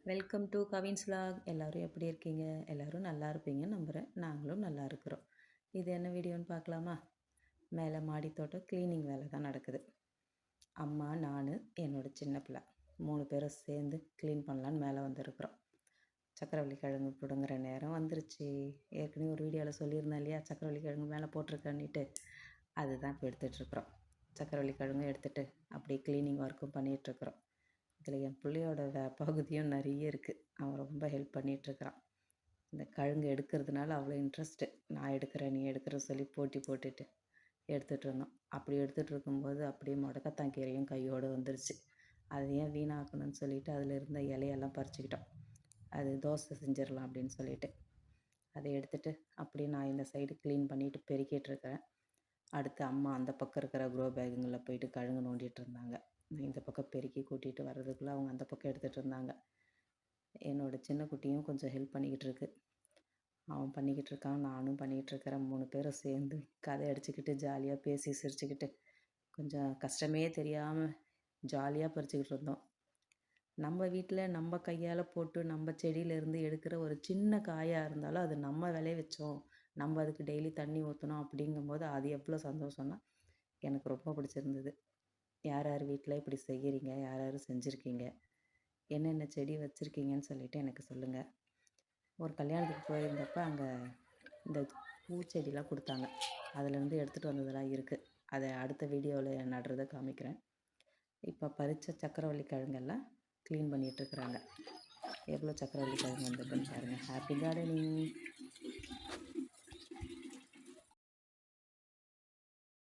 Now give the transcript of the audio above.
Welcome to Cavin's vlog. எல்லோரும் எப்படி இருக்கீங்க? எல்லோரும் நல்லா இருப்பீங்கன்னு நம்புகிறேன். நாங்களும் நல்லா இருக்கிறோம். இது என்ன வீடியோன்னு பார்க்கலாமா? மேலே மாடி தோட்டம் க்ளீனிங் வேலை தான் நடக்குது. அம்மா, நான், என்னோடய சின்ன பிள்ளை 3 பேரும் சேர்ந்து க்ளீன் பண்ணலான்னு மேலே வந்துருக்குறோம். சக்கரவள்ளி கிழங்கு பிடுங்குற நேரம் வந்துருச்சு. ஏற்கனவே ஒரு வீடியோவில் சொல்லியிருந்தேன் இல்லையா, சக்கரவள்ளி கிழங்கு மேலே போட்டிருக்கேன்னுட்டு. அதுதான் இப்போ எடுத்துகிட்ருக்குறோம். சக்கரவள்ளி கிழங்கு எடுத்துகிட்டு அப்படியே க்ளீனிங் ஒர்க்கும் பண்ணிகிட்ருக்குறோம். இதில் என் பிள்ளையோட பகுதியும் நிறைய இருக்குது. அவன் ரொம்ப ஹெல்ப் பண்ணிகிட்ருக்கிறான். இந்த கிழங்கு எடுக்கிறதுனால அவ்வளோ இன்ட்ரெஸ்ட்டு. நான் எடுக்கிறேன், நீ எடுக்கிற சொல்லி போட்டி போட்டுட்டு எடுத்துகிட்டு இருந்தோம். அப்படி எடுத்துகிட்டு இருக்கும்போது அப்படியே முடக்கத்தான் கீரையும் கையோடு வந்துருச்சு. அதை ஏன் வீணாக்கணும்னு சொல்லிவிட்டு அதில் இருந்த இலையெல்லாம் பறிச்சுக்கிட்டோம். அது தோசை செஞ்சிடலாம் அப்படின்னு சொல்லிட்டு அதை எடுத்துகிட்டு அப்படியே நான் இந்த சைடு க்ளீன் பண்ணிவிட்டு பெருக்கிட்டு இருக்கிறேன். அடுத்து அம்மா அந்த பக்கம் இருக்கிற க்ரோ பேக்குங்களில் போயிட்டு கிழங்கு நோண்டிகிட்டு இருந்தாங்க. இந்த பக்கம் பெருக்கி கூட்டிகிட்டு வர்றதுக்குள்ளே அவங்க அந்த பக்கம் எடுத்துகிட்டு இருந்தாங்க. என்னோடய சின்ன குட்டியும் கொஞ்சம் ஹெல்ப் பண்ணிக்கிட்டு இருக்கு. அவன் பண்ணிக்கிட்டு இருக்கான், நானும் பண்ணிக்கிட்டு இருக்கிறேன். 3 பேரும் சேர்ந்து கதை அடிச்சுக்கிட்டு ஜாலியாக பேசி சிரிச்சுக்கிட்டு கொஞ்சம் கஷ்டமே தெரியாமல் ஜாலியாக பறிச்சுக்கிட்டு இருந்தோம். நம்ம வீட்டில் நம்ம கையால் போட்டு நம்ம செடியிலேருந்து எடுக்கிற ஒரு சின்ன காயாக இருந்தாலும் அது நம்ம விளைய வச்சோம், நம்ம அதுக்கு டெய்லி தண்ணி ஊற்றணும் அப்படிங்கும்போது அது எவ்வளோ சந்தோஷம்னா எனக்கு ரொம்ப பிடிச்சிருந்தது. யார் யார் வீட்டில் இப்படி செய்கிறீங்க, யார் யார் செஞ்சுருக்கீங்க, என்னென்ன செடி வச்சுருக்கீங்கன்னு சொல்லிவிட்டு எனக்கு சொல்லுங்கள். ஒரு கல்யாணத்துக்கு போயிருந்தப்போ அங்கே இந்த பூச்செடிலாம் கொடுத்தாங்க. அதிலேருந்து எடுத்துகிட்டு வந்ததெல்லாம் இருக்குது. அதை அடுத்த வீடியோவில் நடுறதை காமிக்கிறேன். இப்போ பறித்த சக்கரவள்ளி கிழங்கெல்லாம் க்ளீன் பண்ணிகிட்ருக்குறாங்க. எவ்வளோ சக்கரவள்ளி கிழங்கு வந்திருக்குன்னு பாருங்கள். Happy gardening.